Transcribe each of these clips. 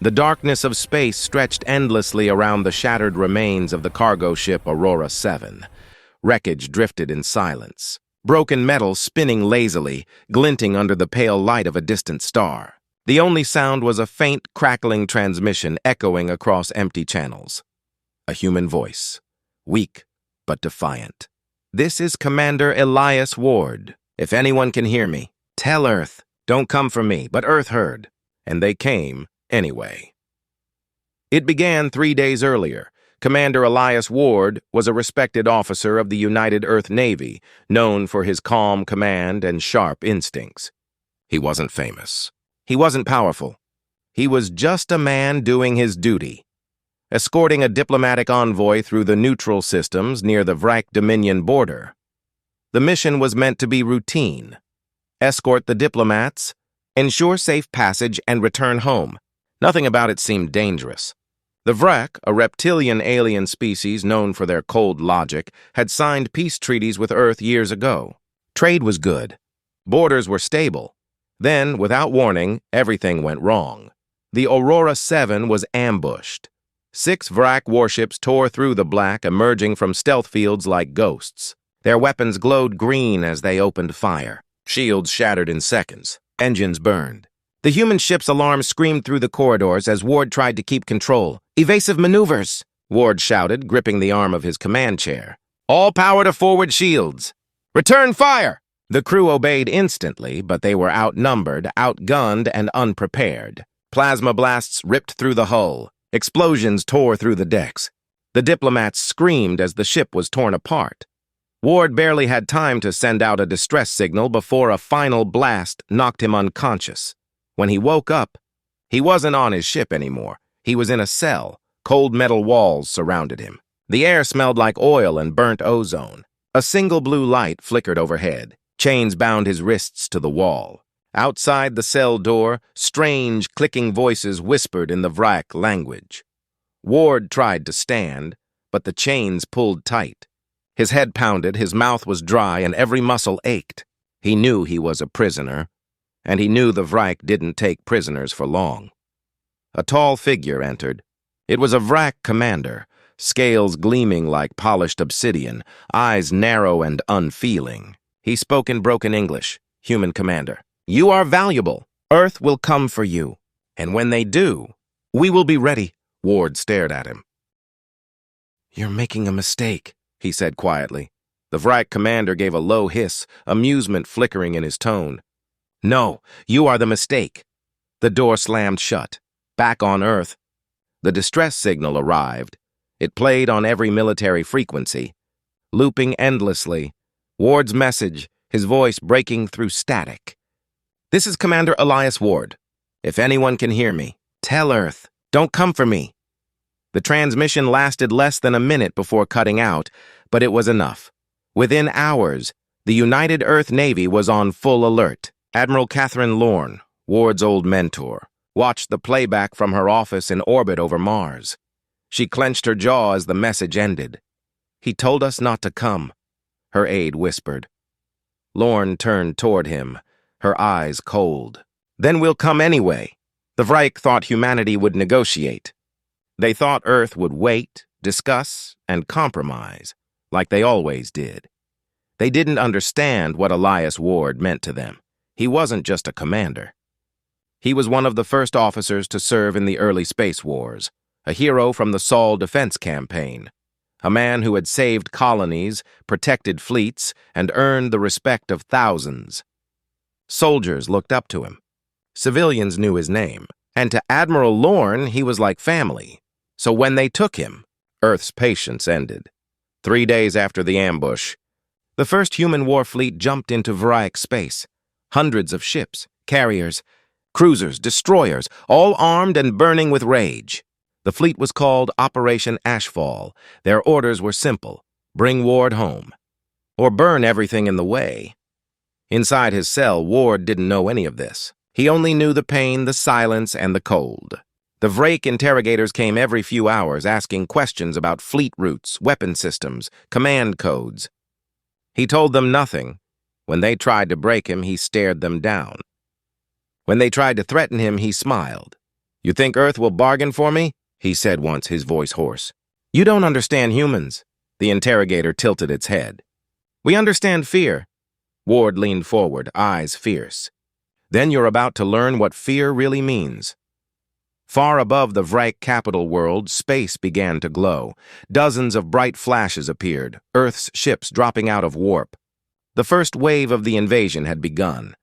The darkness of space stretched endlessly around the shattered remains of the cargo ship Aurora 7. Wreckage drifted in silence, broken metal spinning lazily, glinting under the pale light of a distant star. The only sound was a faint, crackling transmission echoing across empty channels. A human voice, weak but defiant. "This is Commander Elias Ward. If anyone can hear me, tell Earth. Don't come for me," but Earth heard, and they came anyway. It began 3 days earlier. Commander Elias Ward was a respected officer of the United Earth Navy, known for his calm command and sharp instincts. He wasn't famous. He wasn't powerful. He was just a man doing his duty, escorting a diplomatic envoy through the neutral systems near the Vrak Dominion border. The mission was meant to be routine: escort the diplomats, ensure safe passage, and return home. Nothing about it seemed dangerous. The Vrak, a reptilian alien species known for their cold logic, had signed peace treaties with Earth years ago. Trade was good. Borders were stable. Then, without warning, everything went wrong. The Aurora 7 was ambushed. 6 Vrak warships tore through the black, emerging from stealth fields like ghosts. Their weapons glowed green as they opened fire. Shields shattered in seconds. Engines burned. The human ship's alarm screamed through the corridors as Ward tried to keep control. "Evasive maneuvers!" Ward shouted, gripping the arm of his command chair. "All power to forward shields! Return fire!" The crew obeyed instantly, but they were outnumbered, outgunned, and unprepared. Plasma blasts ripped through the hull. Explosions tore through the decks. The diplomats screamed as the ship was torn apart. Ward barely had time to send out a distress signal before a final blast knocked him unconscious. When he woke up, he wasn't on his ship anymore. He was in a cell. Cold metal walls surrounded him. The air smelled like oil and burnt ozone. A single blue light flickered overhead. Chains bound his wrists to the wall. Outside the cell door, strange, clicking voices whispered in the Vrak language. Ward tried to stand, but the chains pulled tight. His head pounded, his mouth was dry, and every muscle ached. He knew he was a prisoner, and he knew the Vrak didn't take prisoners for long. A tall figure entered. It was a Vrak commander, scales gleaming like polished obsidian, eyes narrow and unfeeling. He spoke in broken English. "Human commander, you are valuable. Earth will come for you. And when they do, we will be ready." Ward stared at him. "You're making a mistake," he said quietly. The Vrak commander gave a low hiss, amusement flickering in his tone. "No, you are the mistake." The door slammed shut. Back on Earth, the distress signal arrived. It played on every military frequency, looping endlessly. Ward's message, his voice breaking through static. "This is Commander Elias Ward. If anyone can hear me, tell Earth. Don't come for me." The transmission lasted less than a minute before cutting out, but it was enough. Within hours, the United Earth Navy was on full alert. Admiral Catherine Lorne, Ward's old mentor, watched the playback from her office in orbit over Mars. She clenched her jaw as the message ended. "He told us not to come," her aide whispered. Lorne turned toward him, her eyes cold. "Then we'll come anyway." The Vrak thought humanity would negotiate. They thought Earth would wait, discuss, and compromise, like they always did. They didn't understand what Elias Ward meant to them. He wasn't just a commander. He was one of the first officers to serve in the early space wars, a hero from the Sol defense campaign, a man who had saved colonies, protected fleets, and earned the respect of thousands. Soldiers looked up to him. Civilians knew his name, and to Admiral Lorne he was like family. So when they took him, Earth's patience ended. 3 days after the ambush, the first human war fleet jumped into Vrak space. Hundreds of ships, carriers, cruisers, destroyers, all armed and burning with rage. The fleet was called Operation Ashfall. Their orders were simple: bring Ward home, or burn everything in the way. Inside his cell, Ward didn't know any of this. He only knew the pain, the silence, and the cold. The Vrak interrogators came every few hours, asking questions about fleet routes, weapon systems, command codes. He told them nothing. When they tried to break him, he stared them down. When they tried to threaten him, he smiled. "You think Earth will bargain for me?" he said once, his voice hoarse. "You don't understand humans." The interrogator tilted its head. "We understand fear." Ward leaned forward, eyes fierce. "Then you're about to learn what fear really means." Far above the Vrike capital world, space began to glow. Dozens of bright flashes appeared, Earth's ships dropping out of warp. The first wave of the invasion had begun.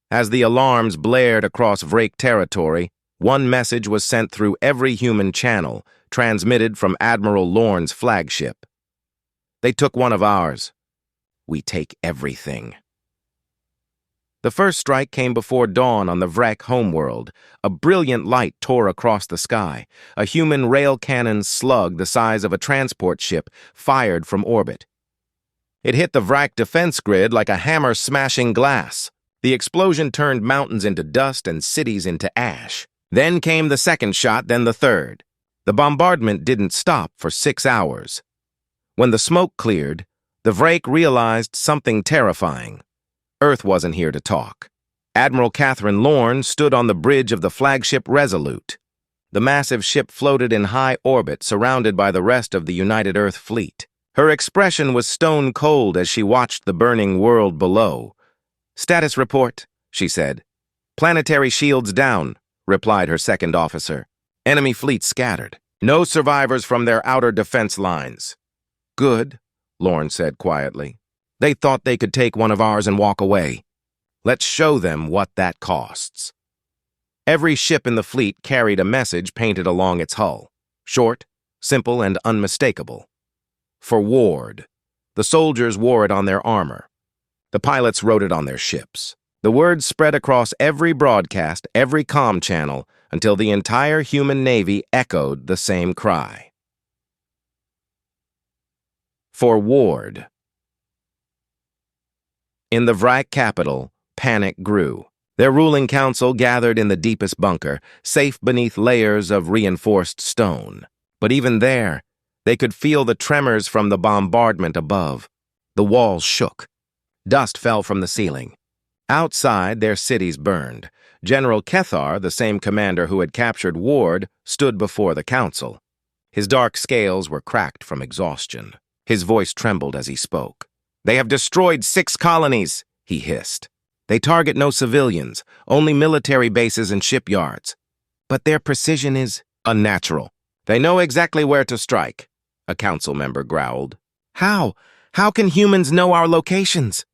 As the alarms blared across Vrake territory, one message was sent through every human channel, transmitted from Admiral Lorne's flagship. "They took one of ours. We take everything." The first strike came before dawn on the Vrek homeworld. A brilliant light tore across the sky. A human rail cannon slug the size of a transport ship fired from orbit. It hit the Vrek defense grid like a hammer smashing glass. The explosion turned mountains into dust and cities into ash. Then came the second shot, then the third. The bombardment didn't stop for 6 hours. When the smoke cleared, the Vrake realized something terrifying. Earth wasn't here to talk. Admiral Catherine Lorne stood on the bridge of the flagship Resolute. The massive ship floated in high orbit, surrounded by the rest of the United Earth fleet. Her expression was stone cold as she watched the burning world below. "Status report," she said. "Planetary shields down," replied her second officer. "Enemy fleet scattered. No survivors from their outer defense lines." "Good," Lorne said quietly. "They thought they could take one of ours and walk away. Let's show them what that costs." Every ship in the fleet carried a message painted along its hull. Short, simple, and unmistakable. For Ward. The soldiers wore it on their armor. The pilots wrote it on their ships. The words spread across every broadcast, every comm channel, until the entire human navy echoed the same cry. For Ward. In the Vrike capital, panic grew. Their ruling council gathered in the deepest bunker, safe beneath layers of reinforced stone. But even there, they could feel the tremors from the bombardment above. The walls shook. Dust fell from the ceiling. Outside, their cities burned. General Kethar, the same commander who had captured Ward, stood before the council. His dark scales were cracked from exhaustion. His voice trembled as he spoke. "They have destroyed 6 colonies," he hissed. "They target no civilians, only military bases and shipyards. But their precision is unnatural. They know exactly where to strike," a council member growled. "How? How can humans know our locations?"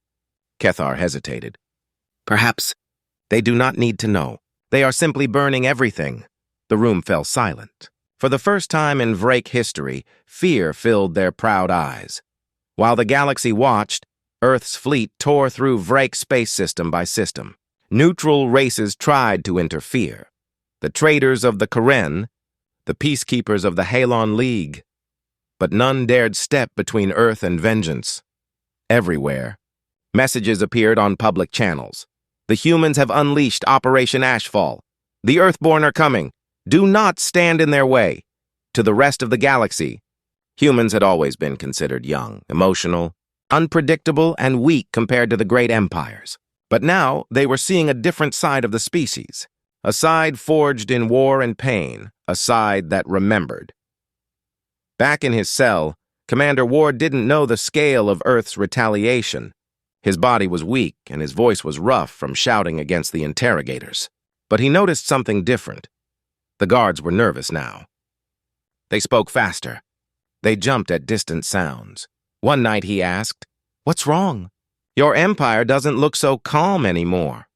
Kethar hesitated. "Perhaps they do not need to know. They are simply burning everything." The room fell silent. For the first time in Vrake history, fear filled their proud eyes. While the galaxy watched, Earth's fleet tore through Vrake space system by system. Neutral races tried to interfere. The traders of the Karen, the peacekeepers of the Halon League. But none dared step between Earth and vengeance. Everywhere, messages appeared on public channels. "The humans have unleashed Operation Ashfall. The Earthborn are coming. Do not stand in their way." To the rest of the galaxy, humans had always been considered young, emotional, unpredictable, and weak compared to the great empires. But now they were seeing a different side of the species, a side forged in war and pain, a side that remembered. Back in his cell, Commander Ward didn't know the scale of Earth's retaliation. His body was weak and his voice was rough from shouting against the interrogators. But he noticed something different. The guards were nervous now. They spoke faster. They jumped at distant sounds. One night he asked, "What's wrong? Your empire doesn't look so calm anymore."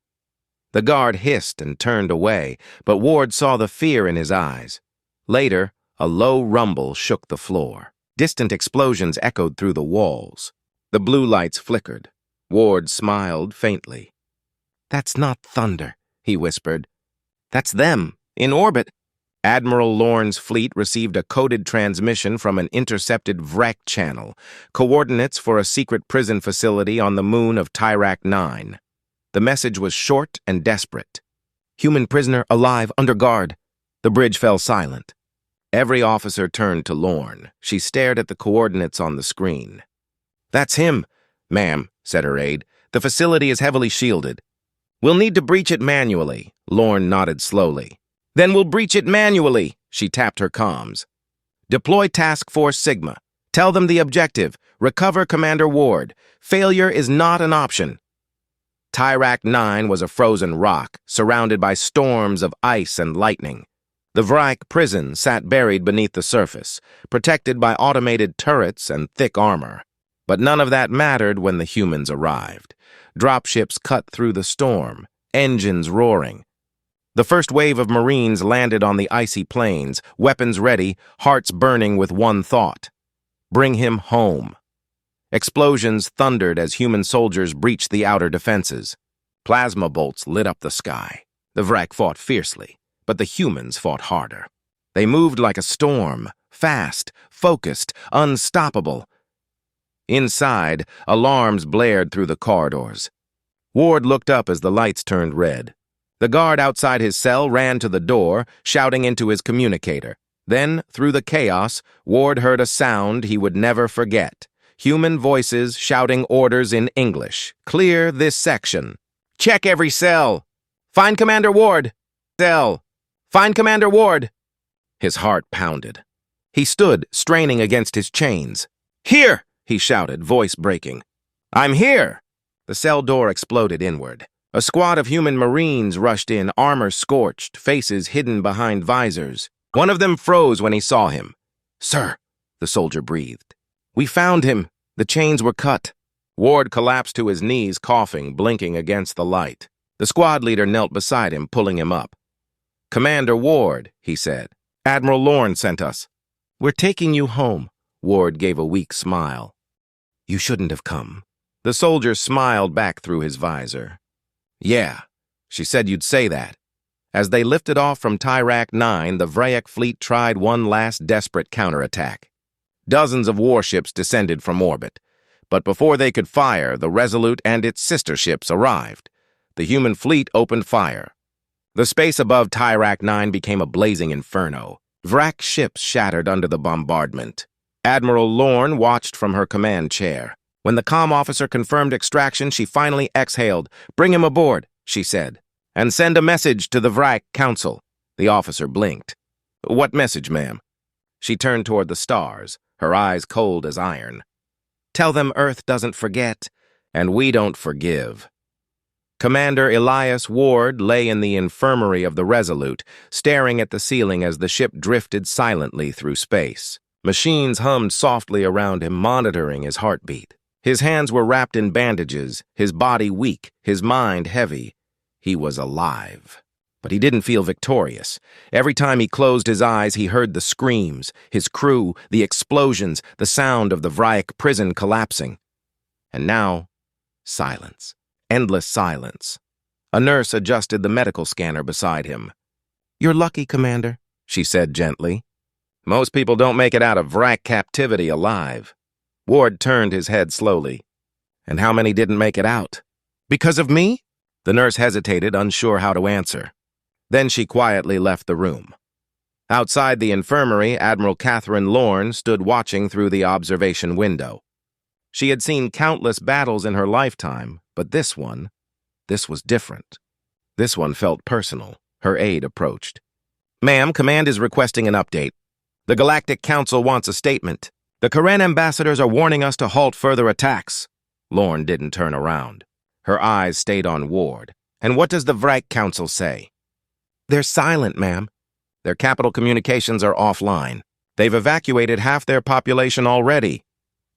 The guard hissed and turned away, but Ward saw the fear in his eyes. Later, a low rumble shook the floor. Distant explosions echoed through the walls. The blue lights flickered. Ward smiled faintly. "That's not thunder," he whispered. "That's them, in orbit." Admiral Lorne's fleet received a coded transmission from an intercepted Vrek channel, coordinates for a secret prison facility on the moon of Tyrak 9. The message was short and desperate. "Human prisoner alive, under guard." The bridge fell silent. Every officer turned to Lorne. She stared at the coordinates on the screen. "That's him, ma'am," said her aide. "The facility is heavily shielded." "We'll need to breach it manually," Lorne nodded slowly. Then we'll breach it manually, she tapped her comms. Deploy Task Force Sigma. Tell them the objective. Recover Commander Ward. Failure is not an option. Tyrak 9 was a frozen rock, surrounded by storms of ice and lightning. The Vrike prison sat buried beneath the surface, protected by automated turrets and thick armor. But none of that mattered when the humans arrived. Dropships cut through the storm, engines roaring. The first wave of Marines landed on the icy plains, weapons ready, hearts burning with one thought. Bring him home. Explosions thundered as human soldiers breached the outer defenses. Plasma bolts lit up the sky. The Vrike fought fiercely, but the humans fought harder. They moved like a storm, fast, focused, unstoppable. Inside, alarms blared through the corridors. Ward looked up as the lights turned red. The guard outside his cell ran to the door, shouting into his communicator. Then, through the chaos, Ward heard a sound he would never forget. Human voices shouting orders in English. Clear this section. Check every cell. Find Commander Ward. Cell. Find Commander Ward. His heart pounded. He stood, straining against his chains. Here, he shouted, voice breaking. I'm here. The cell door exploded inward. A squad of human Marines rushed in, armor scorched, faces hidden behind visors. One of them froze when he saw him. Sir, the soldier breathed. We found him. The chains were cut. Ward collapsed to his knees, coughing, blinking against the light. The squad leader knelt beside him, pulling him up. Commander Ward, he said. Admiral Lorne sent us. We're taking you home. Ward gave a weak smile. You shouldn't have come. The soldier smiled back through his visor. Yeah, she said you'd say that. As they lifted off from Tyrak 9, the Vrayek fleet tried one last desperate counterattack. Dozens of warships descended from orbit. But before they could fire, the Resolute and its sister ships arrived. The human fleet opened fire. The space above Tyrak 9 became a blazing inferno. Vrak ships shattered under the bombardment. Admiral Lorne watched from her command chair. When the comm officer confirmed extraction, she finally exhaled. Bring him aboard, she said. And send a message to the Vrike Council. The officer blinked. What message, ma'am? She turned toward the stars, her eyes cold as iron. Tell them Earth doesn't forget, and we don't forgive. Commander Elias Ward lay in the infirmary of the Resolute, staring at the ceiling as the ship drifted silently through space. Machines hummed softly around him, monitoring his heartbeat. His hands were wrapped in bandages, his body weak, his mind heavy. He was alive. But he didn't feel victorious. Every time he closed his eyes, he heard the screams, his crew, the explosions, the sound of the Vrayek prison collapsing. And now, silence. Endless silence. A nurse adjusted the medical scanner beside him. You're lucky, Commander, she said gently. Most people don't make it out of Vrayek captivity alive. Ward turned his head slowly. And how many didn't make it out? Because of me? The nurse hesitated, unsure how to answer. Then she quietly left the room. Outside the infirmary, Admiral Catherine Lorne stood watching through the observation window. She had seen countless battles in her lifetime, but this was different. This one felt personal. Her aide approached. Ma'am, Command is requesting an update. The Galactic Council wants a statement. The Karen ambassadors are warning us to halt further attacks. Lorne didn't turn around. Her eyes stayed on Ward. And what does the Vrayek Council say? They're silent, ma'am. Their capital communications are offline. They've evacuated half their population already.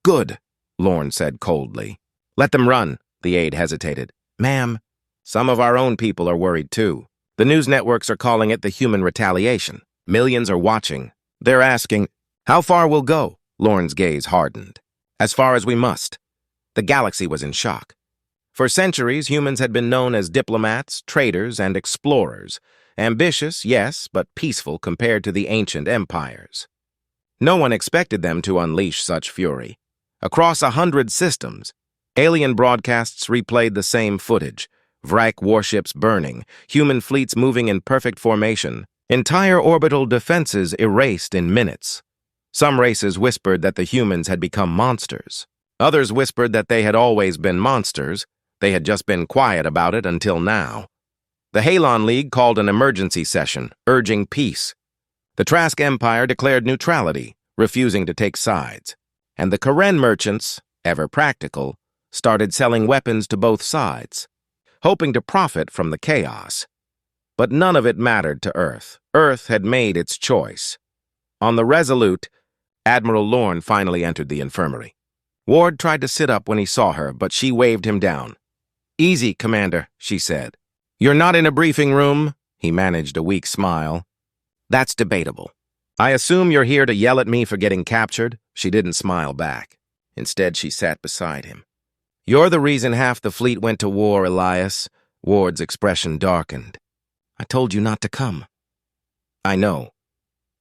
Good, Lorne said coldly. Let them run, the aide hesitated. Ma'am, some of our own people are worried too. The news networks are calling it the human retaliation. Millions are watching. They're asking, how far we'll go? Lorne's gaze hardened. As far as we must. The galaxy was in shock. For centuries, humans had been known as diplomats, traders, and explorers. Ambitious, yes, but peaceful compared to the ancient empires. No one expected them to unleash such fury. Across 100 systems, alien broadcasts replayed the same footage. Vrayek warships burning, human fleets moving in perfect formation, entire orbital defenses erased in minutes. Some races whispered that the humans had become monsters. Others whispered that they had always been monsters. They had just been quiet about it until now. The Halon League called an emergency session, urging peace. The Trask Empire declared neutrality, refusing to take sides. And the Karen merchants, ever practical, started selling weapons to both sides, hoping to profit from the chaos. But none of it mattered to Earth. Earth had made its choice. On the Resolute, Admiral Lorne finally entered the infirmary. Ward tried to sit up when he saw her, but she waved him down. "Easy, Commander," she said. "You're not in a briefing room?" He managed a weak smile. "That's debatable. I assume you're here to yell at me for getting captured?" She didn't smile back. Instead, she sat beside him. "You're the reason half the fleet went to war, Elias." Ward's expression darkened. "I told you not to come." "I know."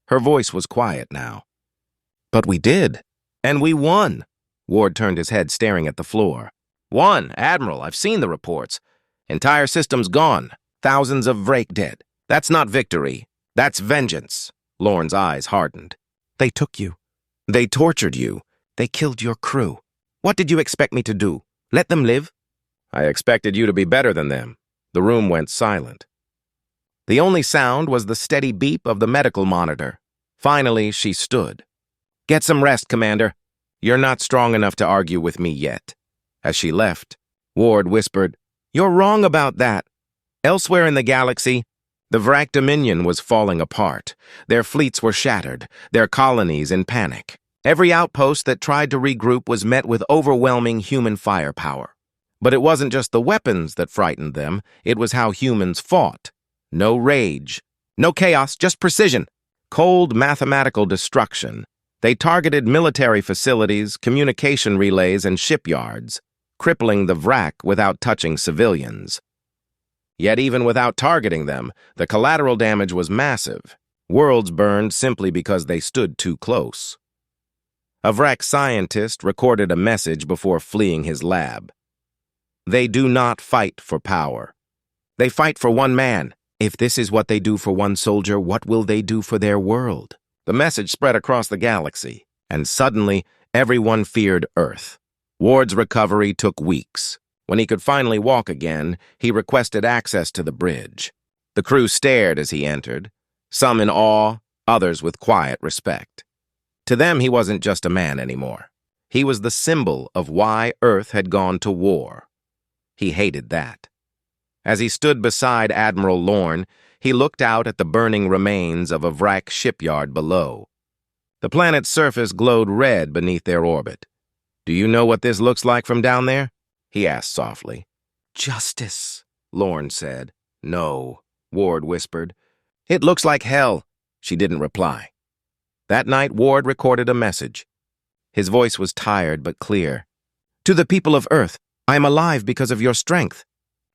Her voice was quiet now. "But we did. And we won." Ward turned his head, staring at the floor. "Won, Admiral. I've seen the reports. Entire systems gone. Thousands of Vrake dead. That's not victory. That's vengeance." Lorne's eyes hardened. "They took you. They tortured you. They killed your crew. What did you expect me to do? Let them live?" "I expected you to be better than them." The room went silent. The only sound was the steady beep of the medical monitor. Finally, she stood. "Get some rest, Commander. You're not strong enough to argue with me yet." As she left, Ward whispered, "You're wrong about that. Elsewhere in the galaxy, the Vrak Dominion was falling apart. Their fleets were shattered, their colonies in panic. Every outpost that tried to regroup was met with overwhelming human firepower. But it wasn't just the weapons that frightened them, it was how humans fought. No rage, no chaos, just precision. Cold mathematical destruction. They targeted military facilities, communication relays, and shipyards, crippling the Vrak without touching civilians. Yet even without targeting them, the collateral damage was massive. Worlds burned simply because they stood too close. A Vrak scientist recorded a message before fleeing his lab. "They do not fight for power. They fight for one man. If this is what they do for one soldier, what will they do for their world?" The message spread across the galaxy, and suddenly everyone feared Earth. Ward's recovery took weeks. When he could finally walk again, he requested access to the bridge. The crew stared as he entered, some in awe, others with quiet respect. To them, he wasn't just a man anymore. He was the symbol of why Earth had gone to war. He hated that. As he stood beside Admiral Lorne, he looked out at the burning remains of a Vrak shipyard below. The planet's surface glowed red beneath their orbit. "Do you know what this looks like from down there?" he asked softly. "Justice," Lorne said. "No," Ward whispered. "It looks like hell." She didn't reply. That night, Ward recorded a message. His voice was tired but clear. "To the people of Earth, I am alive because of your strength,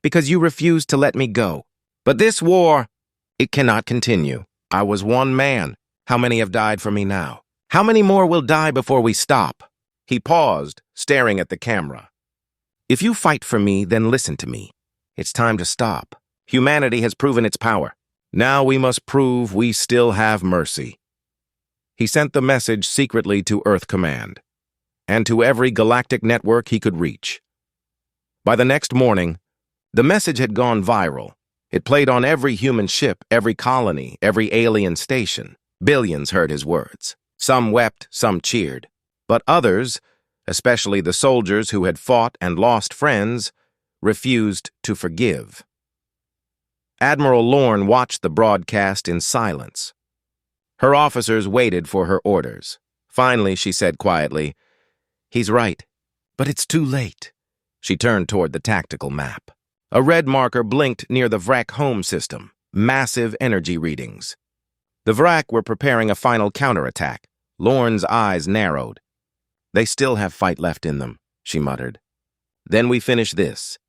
because you refused to let me go. But this war, it cannot continue. I was one man. How many have died for me now? How many more will die before we stop?" He paused, staring at the camera. "If you fight for me, then listen to me. It's time to stop. Humanity has proven its power. Now we must prove we still have mercy." He sent the message secretly to Earth Command, and to every galactic network he could reach. By the next morning, the message had gone viral. It played on every human ship, every colony, every alien station. Billions heard his words. Some wept, some cheered. But others, especially the soldiers who had fought and lost friends, refused to forgive. Admiral Lorne watched the broadcast in silence. Her officers waited for her orders. Finally, she said quietly, "He's right, but it's too late." She turned toward the tactical map. A red marker blinked near the Vrak home system, massive energy readings. The Vrak were preparing a final counterattack. Lorne's eyes narrowed. "They still have fight left in them," she muttered. "Then we finish this."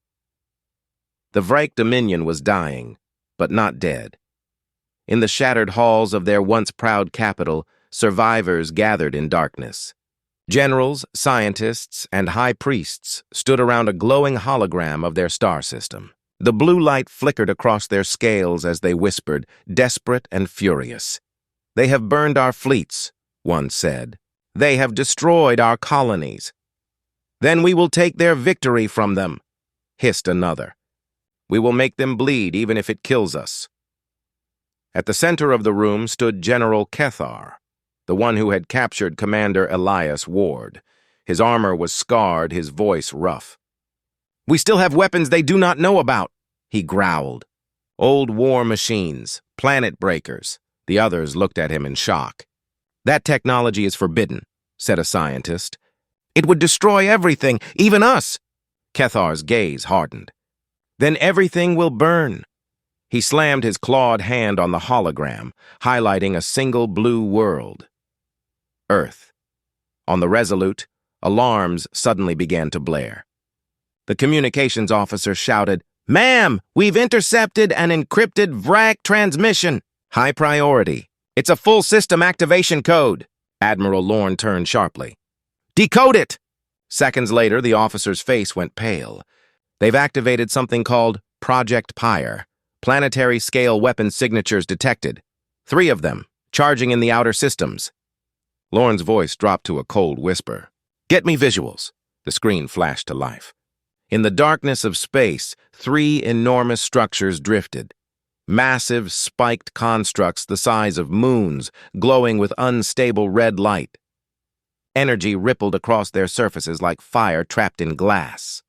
The Vrak Dominion was dying, but not dead. In the shattered halls of their once proud capital, survivors gathered in darkness. Generals, scientists, and high priests stood around a glowing hologram of their star system. The blue light flickered across their scales as they whispered, desperate and furious. "They have burned our fleets," one said. "They have destroyed our colonies." "Then we will take their victory from them," hissed another. We will make them bleed even if it kills us. At the center of the room stood General Kethar, the one who had captured Commander Elias Ward. His armor was scarred, his voice rough. "We still have weapons they do not know about," he growled. "Old war machines, planet breakers." The others looked at him in shock. "That technology is forbidden," said a scientist. "It would destroy everything, even us." Kethar's gaze hardened. "Then everything will burn." He slammed his clawed hand on the hologram, highlighting a single blue world. Earth. On the Resolute, alarms suddenly began to blare. The communications officer shouted, "Ma'am, we've intercepted an encrypted VRAC transmission. High priority. It's a full system activation code." Admiral Lorne turned sharply. "Decode it!" Seconds later, the officer's face went pale. "They've activated something called Project Pyre. Planetary-scale weapon signatures detected. 3 of them, charging in the outer systems." Lorne's voice dropped to a cold whisper. "Get me visuals." The screen flashed to life. In the darkness of space, 3 enormous structures drifted. Massive, spiked constructs the size of moons, glowing with unstable red light. Energy rippled across their surfaces like fire trapped in glass.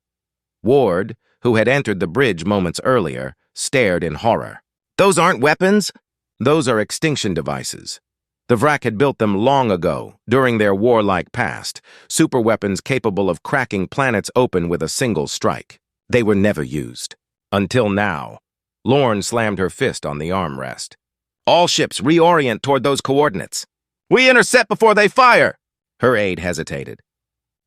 Ward, who had entered the bridge moments earlier, stared in horror. "Those aren't weapons." "Those are extinction devices. The VRAC had built them long ago, during their warlike past, superweapons capable of cracking planets open with a single strike. They were never used. Until now." Lorne slammed her fist on the armrest. "All ships reorient toward those coordinates." "We intercept before they fire!" Her aide hesitated.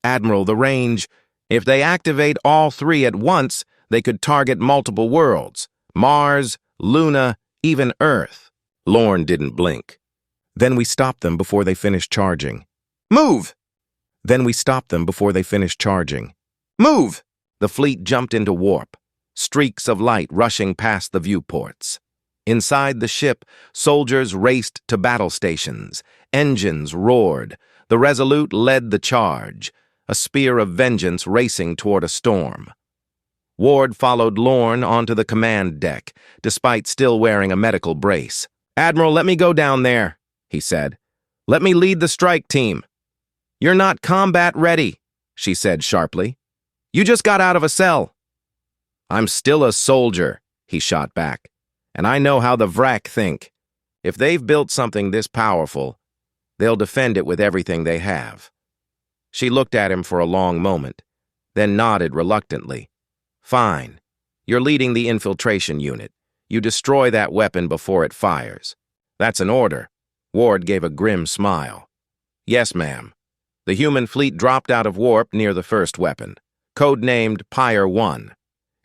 "Admiral, the range. If they activate all 3 at once, they could target multiple worlds. Mars, Luna, even Earth." Lorne didn't blink. "Then we stop them before they finish charging." "Move!" "Then we stop them before they finish charging." "Move!" The fleet jumped into warp, streaks of light rushing past the viewports. Inside the ship, soldiers raced to battle stations. Engines roared. The Resolute led the charge, a spear of vengeance racing toward a storm. Ward followed Lorne onto the command deck, despite still wearing a medical brace. "Admiral, let me go down there," he said. "Let me lead the strike team." "You're not combat ready," she said sharply. "You just got out of a cell." "I'm still a soldier," he shot back. "And I know how the VRAC think. If they've built something this powerful, they'll defend it with everything they have." She looked at him for a long moment, then nodded reluctantly. "Fine. You're leading the infiltration unit. You destroy that weapon before it fires." "That's an order." Ward gave a grim smile. "Yes, ma'am." The human fleet dropped out of warp near the first weapon, codenamed Pyre 1.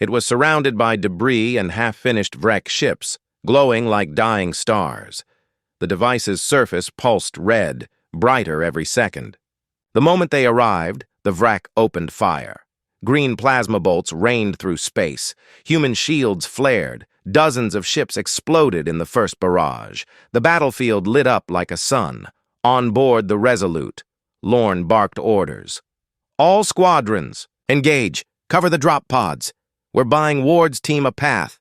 It was surrounded by debris and half-finished VRAC ships, glowing like dying stars. The device's surface pulsed red, brighter every second. The moment they arrived, the VRAC opened fire. Green plasma bolts rained through space. Human shields flared. Dozens of ships exploded in the first barrage. The battlefield lit up like a sun. On board the Resolute, Lorne barked orders. "All squadrons, engage. Cover the drop pods. We're buying Ward's team a path."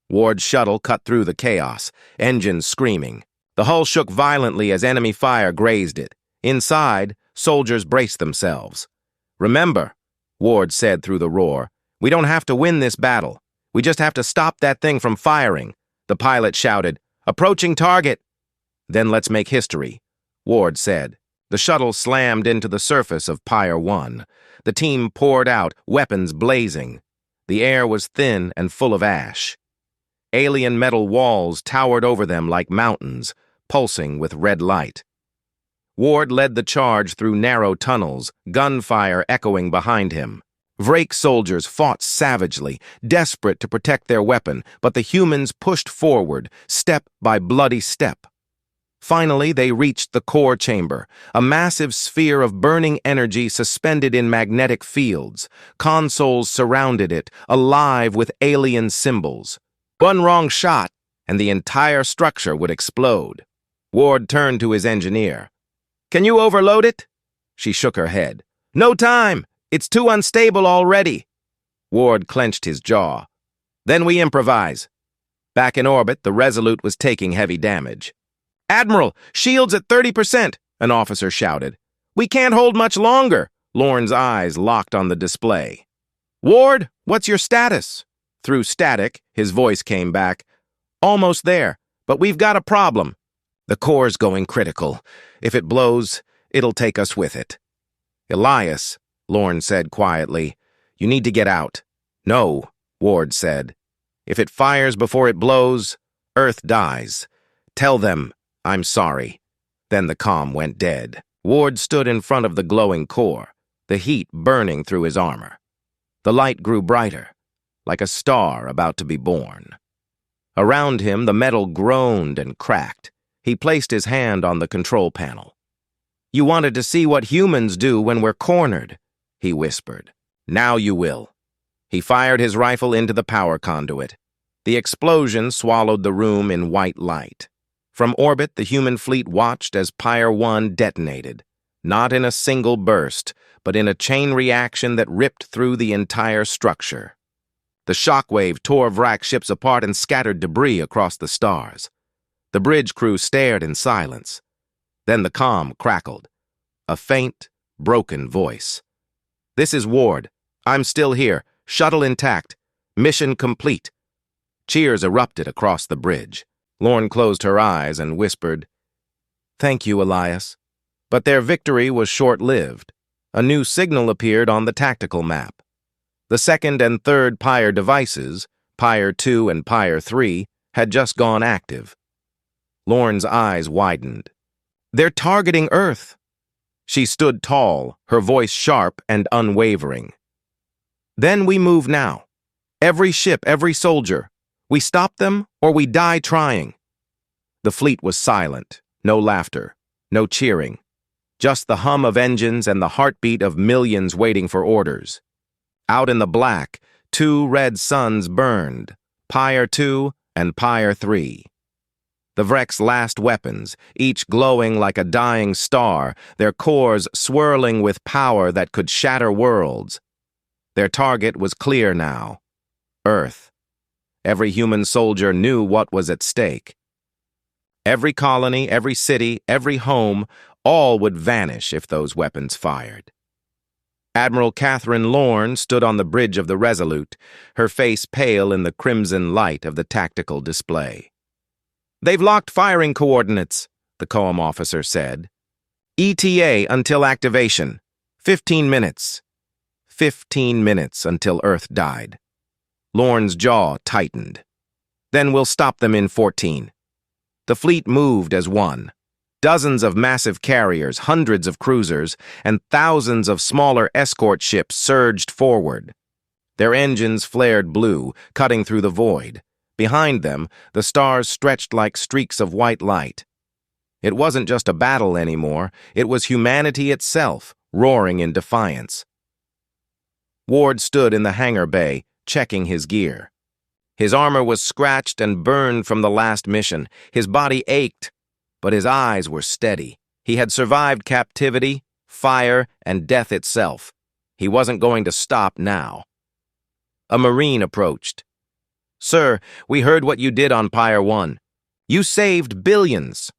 Ward's shuttle cut through the chaos, engines screaming. The hull shook violently as enemy fire grazed it. Inside, soldiers braced themselves. "Remember," Ward said through the roar, "we don't have to win this battle. We just have to stop that thing from firing." The pilot shouted, "Approaching target." "Then let's make history," Ward said. The shuttle slammed into the surface of Pyre 1. The team poured out, weapons blazing. The air was thin and full of ash. Alien metal walls towered over them like mountains, pulsing with red light. Ward led the charge through narrow tunnels, gunfire echoing behind him. VRAC soldiers fought savagely, desperate to protect their weapon, but the humans pushed forward, step by bloody step. Finally, they reached the core chamber, a massive sphere of burning energy suspended in magnetic fields. Consoles surrounded it, alive with alien symbols. One wrong shot, and the entire structure would explode. Ward turned to his engineer. "Can you overload it?" She shook her head. "No time! It's too unstable already." Ward clenched his jaw. Then we improvise. Back in orbit, the Resolute was taking heavy damage. "Admiral, shields at 30%, an officer shouted. "We can't hold much longer." Lorne's eyes locked on the display. "Ward, what's your status?" Through static, his voice came back. "Almost there, but we've got a problem. The core's going critical. If it blows, it'll take us with it." "Elias," Lorne said quietly, "you need to get out." "No," Ward said. "If it fires before it blows, Earth dies. Tell them I'm sorry." Then the comm went dead. Ward stood in front of the glowing core, the heat burning through his armor. The light grew brighter, like a star about to be born. Around him, the metal groaned and cracked. He placed his hand on the control panel. "You wanted to see what humans do when we're cornered," he whispered. "Now you will." He fired his rifle into the power conduit. The explosion swallowed the room in white light. From orbit, the human fleet watched as Pyre 1 detonated, not in a single burst, but in a chain reaction that ripped through the entire structure. The shockwave tore wrecked ships apart and scattered debris across the stars. The bridge crew stared in silence. Then the comm crackled. A faint, broken voice. "This is Ward. I'm still here. Shuttle intact. Mission complete." Cheers erupted across the bridge. Lorne closed her eyes and whispered, "Thank you, Elias." But their victory was short-lived. A new signal appeared on the tactical map. The second and third Pyre devices, Pyre 2 and Pyre 3, had just gone active. Lorne's eyes widened. "They're targeting Earth." She stood tall, her voice sharp and unwavering. "Then we move now. Every ship, every soldier. We stop them or we die trying." The fleet was silent. No laughter, no cheering. Just the hum of engines and the heartbeat of millions waiting for orders. Out in the black, two red suns burned, Pyre 2 and Pyre 3. The Vrek's last weapons, each glowing like a dying star, their cores swirling with power that could shatter worlds. Their target was clear now. Earth. Every human soldier knew what was at stake. Every colony, every city, every home, all would vanish if those weapons fired. Admiral Catherine Lorne stood on the bridge of the Resolute, her face pale in the crimson light of the tactical display. "They've locked firing coordinates," the comm officer said. "ETA until activation. 15 minutes. 15 minutes until Earth died." Lorne's jaw tightened. "Then we'll stop them in 14. The fleet moved as one. Dozens of massive carriers, hundreds of cruisers, and thousands of smaller escort ships surged forward. Their engines flared blue, cutting through the void. Behind them, the stars stretched like streaks of white light. It wasn't just a battle anymore, it was humanity itself, roaring in defiance. Ward stood in the hangar bay, checking his gear. His armor was scratched and burned from the last mission. His body ached, but his eyes were steady. He had survived captivity, fire, and death itself. He wasn't going to stop now. A Marine approached. "Sir, we heard what you did on Pyre 1. You saved billions."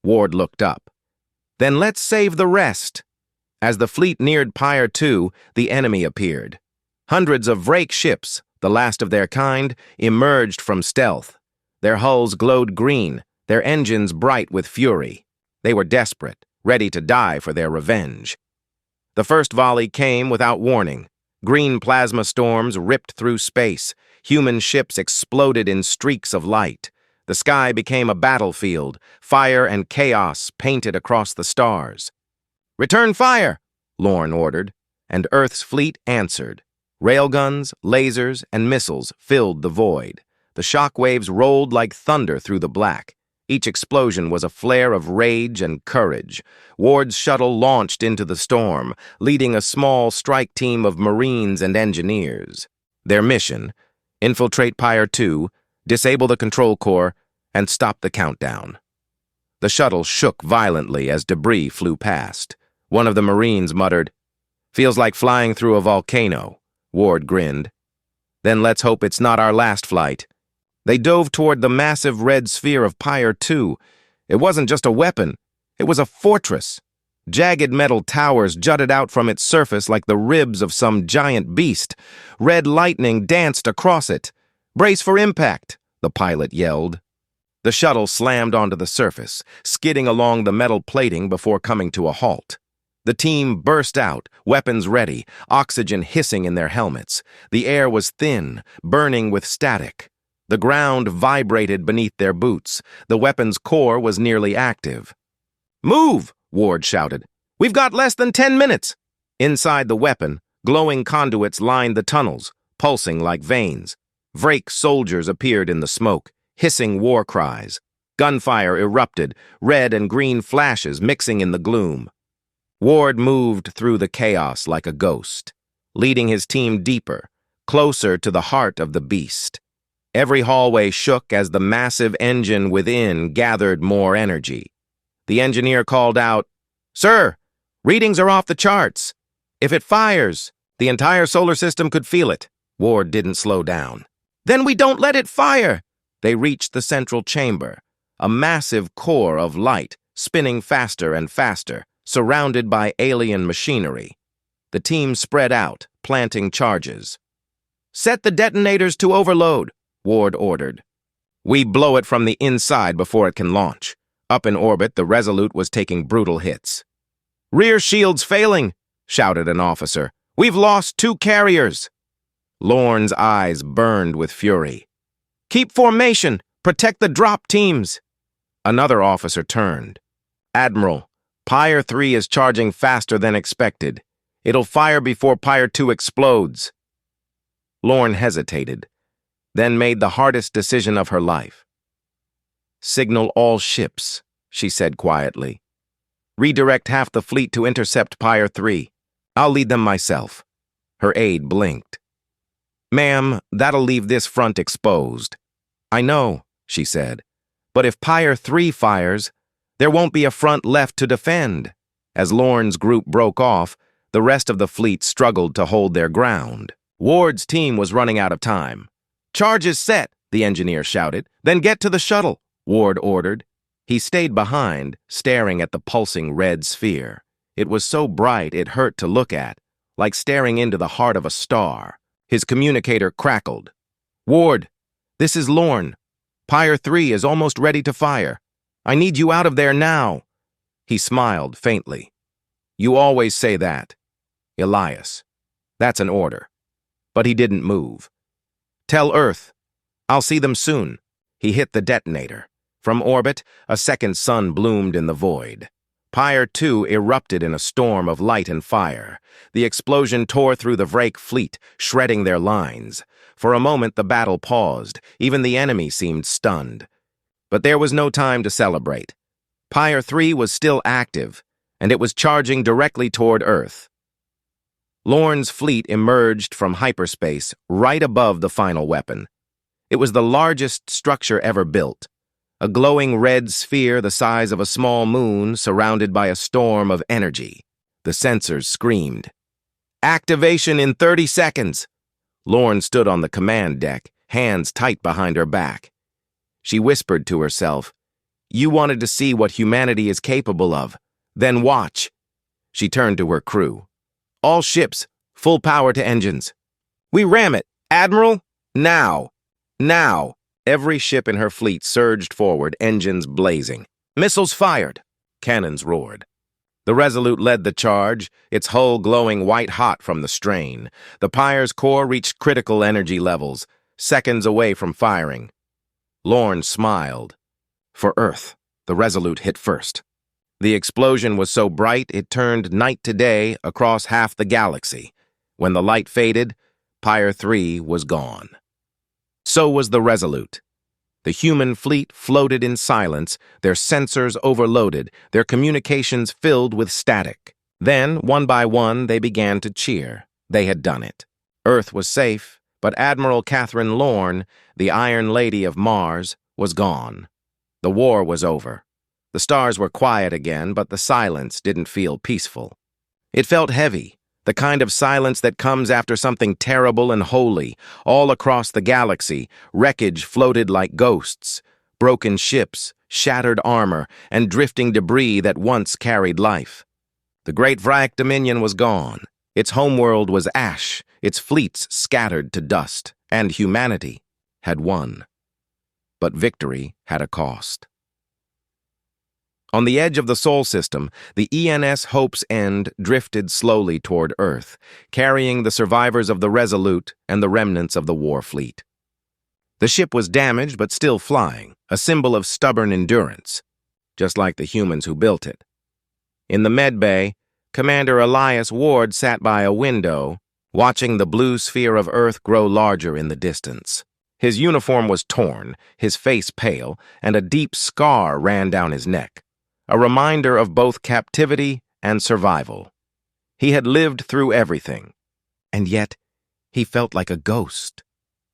Ward looked up. "Then let's save the rest." As the fleet neared Pyre 2, the enemy appeared. Hundreds of Vrake ships, the last of their kind, emerged from stealth. Their hulls glowed green, their engines bright with fury. They were desperate, ready to die for their revenge. The first volley came without warning. Green plasma storms ripped through space. Human ships exploded in streaks of light. The sky became a battlefield, fire and chaos painted across the stars. "Return fire!" Lorne ordered, and Earth's fleet answered. Railguns, lasers, and missiles filled the void. The shockwaves rolled like thunder through the black. Each explosion was a flare of rage and courage. Ward's shuttle launched into the storm, leading a small strike team of Marines and engineers. Their mission: infiltrate Pyre 2, disable the control core, and stop the countdown. The shuttle shook violently as debris flew past. One of the Marines muttered, "Feels like flying through a volcano." Ward grinned. Then let's hope it's not our last flight. They dove toward the massive red sphere of Pyre 2. It wasn't just a weapon. It was a fortress. Jagged metal towers jutted out from its surface like the ribs of some giant beast. Red lightning danced across it. "Brace for impact," the pilot yelled. The shuttle slammed onto the surface, skidding along the metal plating before coming to a halt. The team burst out, weapons ready, oxygen hissing in their helmets. The air was thin, burning with static. The ground vibrated beneath their boots. The weapon's core was nearly active. "Move!" Ward shouted. "We've got less than 10 minutes!" Inside the weapon, glowing conduits lined the tunnels, pulsing like veins. Vrake soldiers appeared in the smoke, hissing war cries. Gunfire erupted, red and green flashes mixing in the gloom. Ward moved through the chaos like a ghost, leading his team deeper, closer to the heart of the beast. Every hallway shook as the massive engine within gathered more energy. The engineer called out, "Sir, readings are off the charts. If it fires, the entire solar system could feel it." Ward didn't slow down. "Then we don't let it fire!" They reached the central chamber, a massive core of light, spinning faster and faster, surrounded by alien machinery. The team spread out, planting charges. "Set the detonators to overload," Ward ordered. "We blow it from the inside before it can launch." Up in orbit, the Resolute was taking brutal hits. "Rear shields failing," shouted an officer. "We've lost 2 carriers." Lorne's eyes burned with fury. "Keep formation! Protect the drop teams!" Another officer turned. "Admiral, Pyre 3 is charging faster than expected. It'll fire before Pyre 2 explodes." Lorne hesitated, then made the hardest decision of her life. "Signal all ships," she said quietly. "Redirect half the fleet to intercept Pyre 3. I'll lead them myself." Her aide blinked. "Ma'am, that'll leave this front exposed." "I know," she said. "But if Pyre 3 fires, there won't be a front left to defend." As Lorne's group broke off, the rest of the fleet struggled to hold their ground. Ward's team was running out of time. "Charge is set," the engineer shouted. "Then get to the shuttle," Ward ordered. He stayed behind, staring at the pulsing red sphere. It was so bright it hurt to look at, like staring into the heart of a star. His communicator crackled. "Ward, this is Lorne. Pyre 3 is almost ready to fire. I need you out of there now." He smiled faintly. "You always say that. Elias. That's an order." But he didn't move. "Tell Earth. I'll see them soon." He hit the detonator. From orbit, a second sun bloomed in the void. Pyre 2 erupted in a storm of light and fire. The explosion tore through the Vrake fleet, shredding their lines. For a moment, the battle paused. Even the enemy seemed stunned. But there was no time to celebrate. Pyre 3 was still active, and it was charging directly toward Earth. Lorne's fleet emerged from hyperspace right above the final weapon. It was the largest structure ever built. A glowing red sphere the size of a small moon surrounded by a storm of energy. The sensors screamed. "Activation in 30 seconds!" Lorne stood on the command deck, hands tight behind her back. She whispered to herself, "You wanted to see what humanity is capable of. Then watch." She turned to her crew. "All ships, full power to engines." "We ram it! Admiral, now! Now!" Every ship in her fleet surged forward, engines blazing. Missiles fired. Cannons roared. The Resolute led the charge, its hull glowing white-hot from the strain. The Pyre's core reached critical energy levels, seconds away from firing. Lorne smiled. For Earth, the Resolute hit first. The explosion was so bright it turned night to day across half the galaxy. When the light faded, Pyre 3 was gone. So was the Resolute. The human fleet floated in silence, their sensors overloaded, their communications filled with static. Then, one by one, they began to cheer. They had done it. Earth was safe, but Admiral Catherine Lorne, the Iron Lady of Mars, was gone. The war was over. The stars were quiet again, but the silence didn't feel peaceful. It felt heavy, The kind of silence that comes after something terrible and holy. All across the galaxy, wreckage floated like ghosts. Broken ships, shattered armor, and drifting debris that once carried life. The great Vrak Dominion was gone. Its homeworld was ash, its fleets scattered to dust, and humanity had won. But victory had a cost. On the edge of the Sol system, the ENS Hope's End drifted slowly toward Earth, carrying the survivors of the Resolute and the remnants of the war fleet. The ship was damaged but still flying, a symbol of stubborn endurance, just like the humans who built it. In the medbay, Commander Elias Ward sat by a window, watching the blue sphere of Earth grow larger in the distance. His uniform was torn, his face pale, and a deep scar ran down his neck, a reminder of both captivity and survival. He had lived through everything, and yet he felt like a ghost.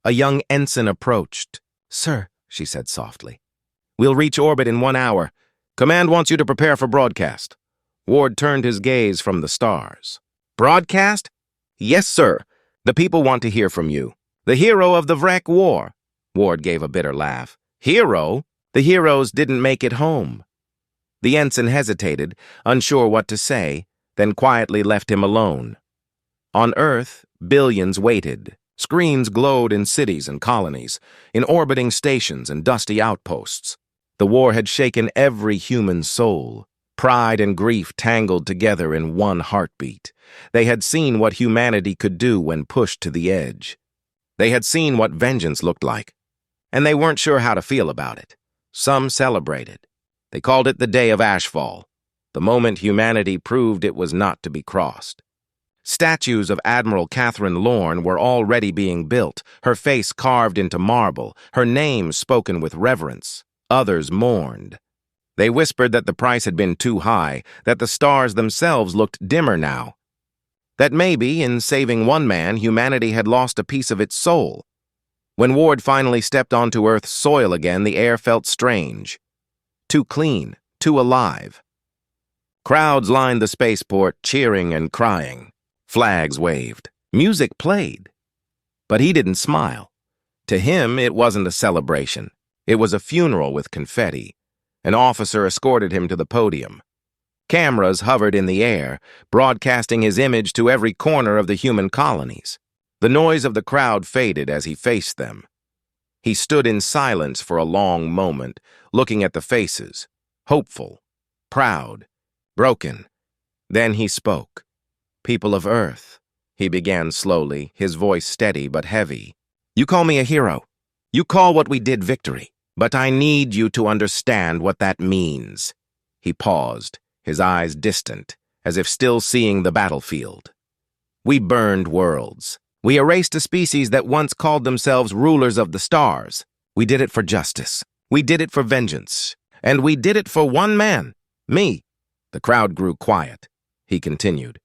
A young ensign approached. "Sir," she said softly, "we'll reach orbit in 1 hour. Command wants you to prepare for broadcast." Ward turned his gaze from the stars. "Broadcast?" "Yes, sir. The people want to hear from you. The hero of the Vrak War." Ward gave a bitter laugh. "Hero? The heroes didn't make it home." The ensign hesitated, unsure what to say, then quietly left him alone. On Earth, billions waited. Screens glowed in cities and colonies, in orbiting stations and dusty outposts. The war had shaken every human soul. Pride and grief tangled together in one heartbeat. They had seen what humanity could do when pushed to the edge. They had seen what vengeance looked like, and they weren't sure how to feel about it. Some celebrated. They called it the Day of Ashfall, the moment humanity proved it was not to be crossed. Statues of Admiral Catherine Lorne were already being built, her face carved into marble, her name spoken with reverence. Others mourned. They whispered that the price had been too high, that the stars themselves looked dimmer now. That maybe, in saving one man, humanity had lost a piece of its soul. When Ward finally stepped onto Earth's soil again, the air felt strange. Too clean, too alive. Crowds lined the spaceport, cheering and crying. Flags waved. Music played. But he didn't smile. To him, it wasn't a celebration. It was a funeral with confetti. An officer escorted him to the podium. Cameras hovered in the air, broadcasting his image to every corner of the human colonies. The noise of the crowd faded as he faced them. He stood in silence for a long moment, looking at the faces, hopeful, proud, broken. Then he spoke. "People of Earth," he began slowly, his voice steady but heavy. "You call me a hero. You call what we did victory. But I need you to understand what that means." He paused, his eyes distant, as if still seeing the battlefield. "We burned worlds. We erased a species that once called themselves rulers of the stars. We did it for justice. We did it for vengeance. And we did it for one man, me." The crowd grew quiet. He continued.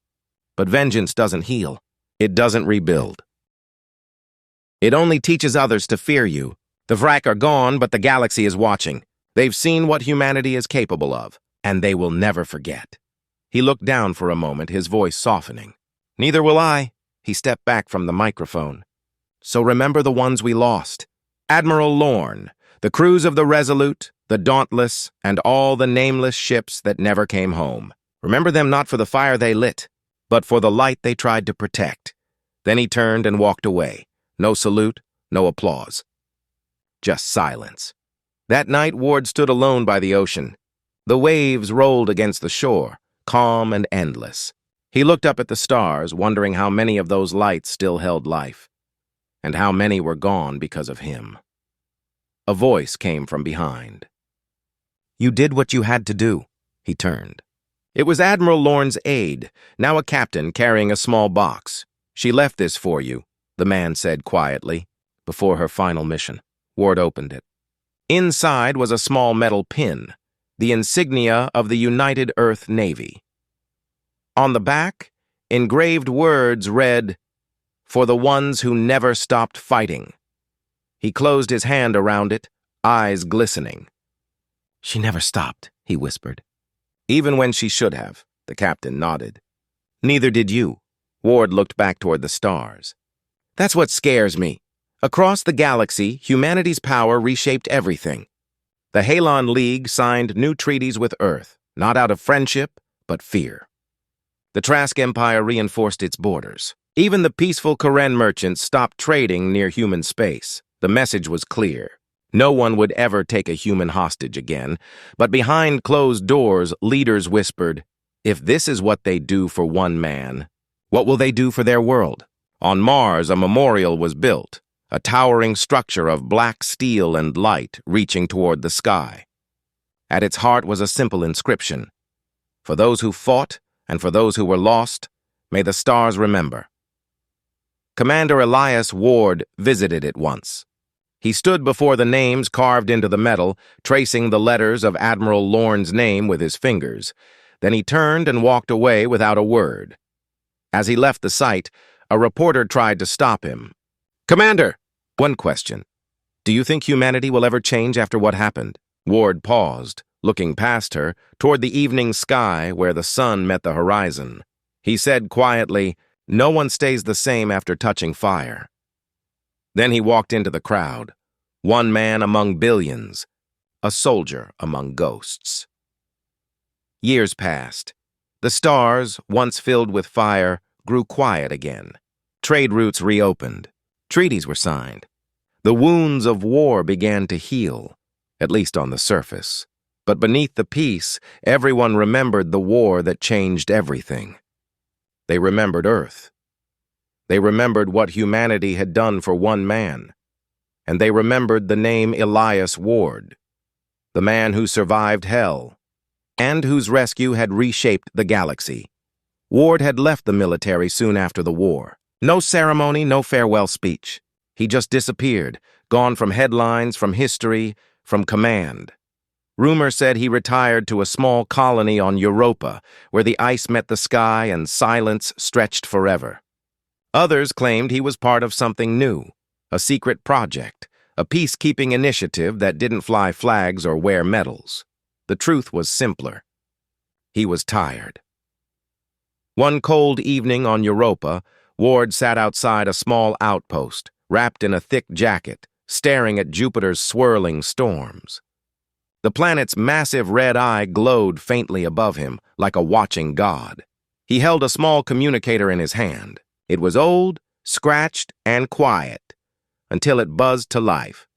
"But vengeance doesn't heal. It doesn't rebuild. It only teaches others to fear you. The Vrak are gone, but the galaxy is watching. They've seen what humanity is capable of, and they will never forget." He looked down for a moment, his voice softening. "Neither will I." He stepped back from the microphone. "So remember the ones we lost. Admiral Lorne, the crews of the Resolute, the Dauntless, and all the nameless ships that never came home. Remember them not for the fire they lit, but for the light they tried to protect." Then he turned and walked away. No salute, no applause. Just silence. That night, Ward stood alone by the ocean. The waves rolled against the shore, calm and endless. He looked up at the stars, wondering how many of those lights still held life, and how many were gone because of him. A voice came from behind. "You did what you had to do." He turned. It was Admiral Lorne's aide, now a captain carrying a small box. "She left this for you," the man said quietly, before her final mission. Ward opened it. Inside was a small metal pin, the insignia of the United Earth Navy. On the back, engraved words read, "For the ones who never stopped fighting." He closed his hand around it, eyes glistening. "She never stopped," he whispered. "Even when she should have," the captain nodded. "Neither did you." Ward looked back toward the stars. That's what scares me. Across the galaxy, humanity's power reshaped everything. The Halon League signed new treaties with Earth, not out of friendship, but fear. The Trask Empire reinforced its borders. Even the peaceful Karen merchants stopped trading near human space. The message was clear. No one would ever take a human hostage again, but behind closed doors, leaders whispered, if this is what they do for one man, what will they do for their world? On Mars, a memorial was built, a towering structure of black steel and light reaching toward the sky. At its heart was a simple inscription. For those who fought and for those who were lost, may the stars remember. Commander Elias Ward visited it once. He stood before the names carved into the metal, tracing the letters of Admiral Lorne's name with his fingers. Then he turned and walked away without a word. As he left the site, a reporter tried to stop him. Commander! One question. Do you think humanity will ever change after what happened? Ward paused, looking past her, toward the evening sky where the sun met the horizon. He said quietly, no one stays the same after touching fire. Then he walked into the crowd, one man among billions, a soldier among ghosts. Years passed. The stars, once filled with fire, grew quiet again. Trade routes reopened. Treaties were signed. The wounds of war began to heal, at least on the surface. But beneath the peace, everyone remembered the war that changed everything. They remembered Earth. They remembered what humanity had done for one man. And they remembered the name Elias Ward, the man who survived hell, and whose rescue had reshaped the galaxy. Ward had left the military soon after the war. No ceremony, no farewell speech. He just disappeared, gone from headlines, from history, from command. Rumor said he retired to a small colony on Europa, where the ice met the sky and silence stretched forever. Others claimed he was part of something new, a secret project, a peacekeeping initiative that didn't fly flags or wear medals. The truth was simpler. He was tired. One cold evening on Europa, Ward sat outside a small outpost, wrapped in a thick jacket, staring at Jupiter's swirling storms. The planet's massive red eye glowed faintly above him, like a watching god. He held a small communicator in his hand. It was old, scratched, and quiet, until it buzzed to life.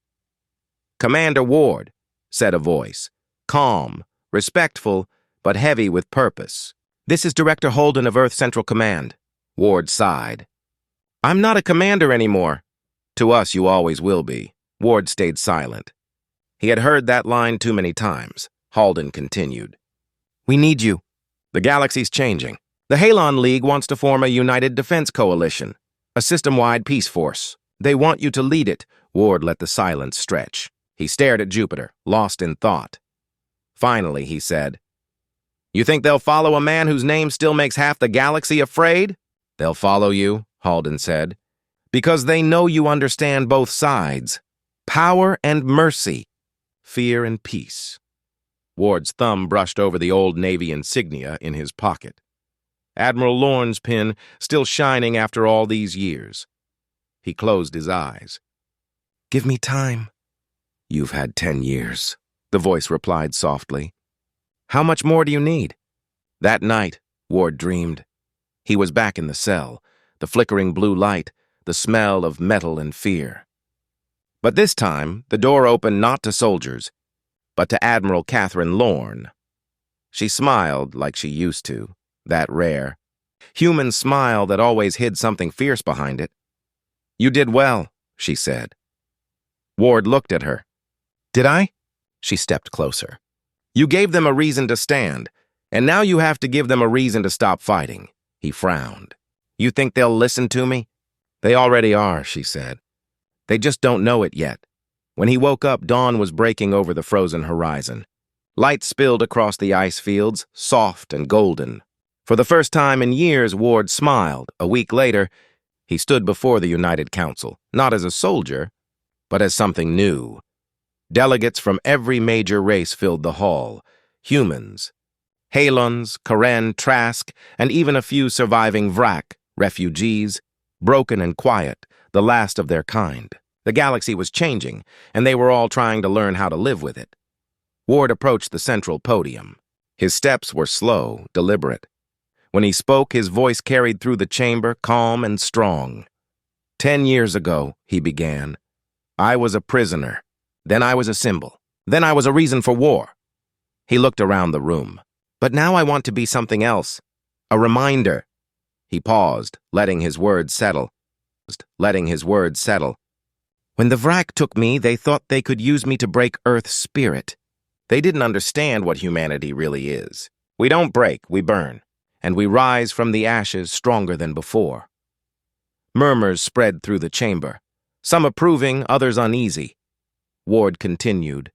"Commander Ward," said a voice, calm, respectful, but heavy with purpose. "This is Director Holden of Earth Central Command." Ward sighed. "I'm not a commander anymore." "To us, you always will be." Ward stayed silent. He had heard that line too many times. Holden continued. "We need you. The galaxy's changing. The Halon League wants to form a united defense coalition, a system-wide peace force. They want you to lead it." Ward let the silence stretch. He stared at Jupiter, lost in thought. Finally, he said, "You think they'll follow a man whose name still makes half the galaxy afraid?" "They'll follow you," Holden said, "because they know you understand both sides. Power and mercy. Fear and peace." Ward's thumb brushed over the old Navy insignia in his pocket. Admiral Lorne's pin still shining after all these years. He closed his eyes. "Give me time." "You've had 10 years," the voice replied softly. "How much more do you need?" That night, Ward dreamed. He was back in the cell, the flickering blue light, the smell of metal and fear. But this time, the door opened not to soldiers, but to Admiral Catherine Lorne. She smiled like she used to, that rare, human smile that always hid something fierce behind it. "You did well," she said. Ward looked at her. "Did I?" She stepped closer. "You gave them a reason to stand, and now you have to give them a reason to stop fighting." He frowned. "You think they'll listen to me?" "They already are," she said. "They just don't know it yet." When he woke up, dawn was breaking over the frozen horizon. Light spilled across the ice fields, soft and golden. For the first time in years, Ward smiled. A week later, he stood before the United Council, not as a soldier, but as something new. Delegates from every major race filled the hall. Humans, Halons, Karen, Trask, and even a few surviving Vrak, refugees, broken and quiet, the last of their kind. The galaxy was changing, and they were all trying to learn how to live with it. Ward approached the central podium. His steps were slow, deliberate. When he spoke, his voice carried through the chamber, calm and strong. 10 years ago, he began, I was a prisoner. Then I was a symbol. Then I was a reason for war. He looked around the room. But now I want to be something else. A reminder. He paused, letting his words settle. When the Vrak took me, they thought they could use me to break Earth's spirit. They didn't understand what humanity really is. We don't break, we burn. And we rise from the ashes stronger than before. Murmurs spread through the chamber, some approving, others uneasy. Ward continued,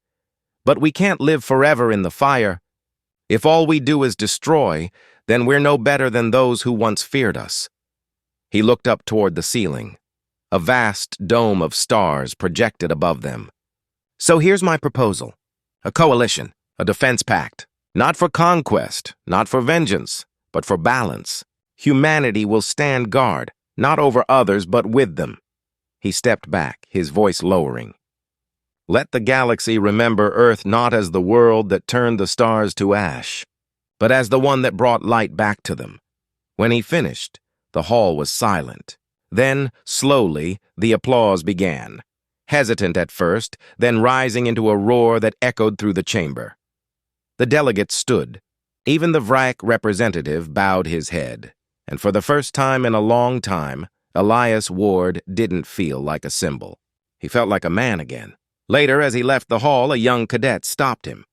but we can't live forever in the fire. If all we do is destroy, then we're no better than those who once feared us. He looked up toward the ceiling. A vast dome of stars projected above them. So here's my proposal. A coalition, a defense pact. Not for conquest, not for vengeance, but for balance. Humanity will stand guard, not over others, but with them. He stepped back, his voice lowering. Let the galaxy remember Earth not as the world that turned the stars to ash, but as the one that brought light back to them. When he finished, the hall was silent. Then, slowly, the applause began. Hesitant at first, then rising into a roar that echoed through the chamber. The delegates stood. Even the Vrak representative bowed his head. And for the first time in a long time, Elias Ward didn't feel like a symbol. He felt like a man again. Later, as he left the hall, a young cadet stopped him.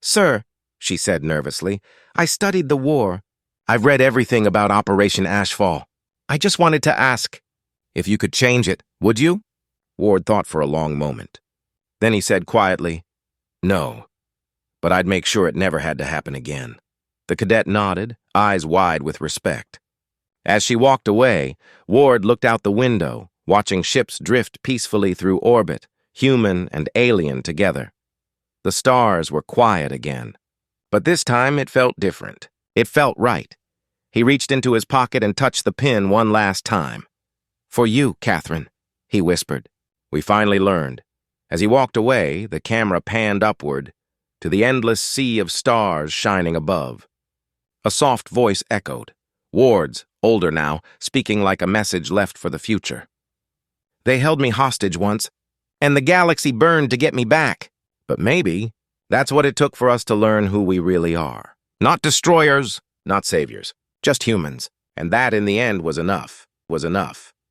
Sir, she said nervously, I studied the war. I've read everything about Operation Ashfall. I just wanted to ask, if you could change it, would you? Ward thought for a long moment. Then he said quietly, no, but I'd make sure it never had to happen again. The cadet nodded, eyes wide with respect. As she walked away, Ward looked out the window, watching ships drift peacefully through orbit, human and alien together. The stars were quiet again. But this time it felt different. It felt right. He reached into his pocket and touched the pin one last time. For you, Catherine, he whispered. We finally learned. As he walked away, the camera panned upward to the endless sea of stars shining above. A soft voice echoed. Ward's, older now, speaking like a message left for the future. They held me hostage once, and the galaxy burned to get me back. But maybe that's what it took for us to learn who we really are. Not destroyers, not saviors, just humans. And that, in the end, was enough.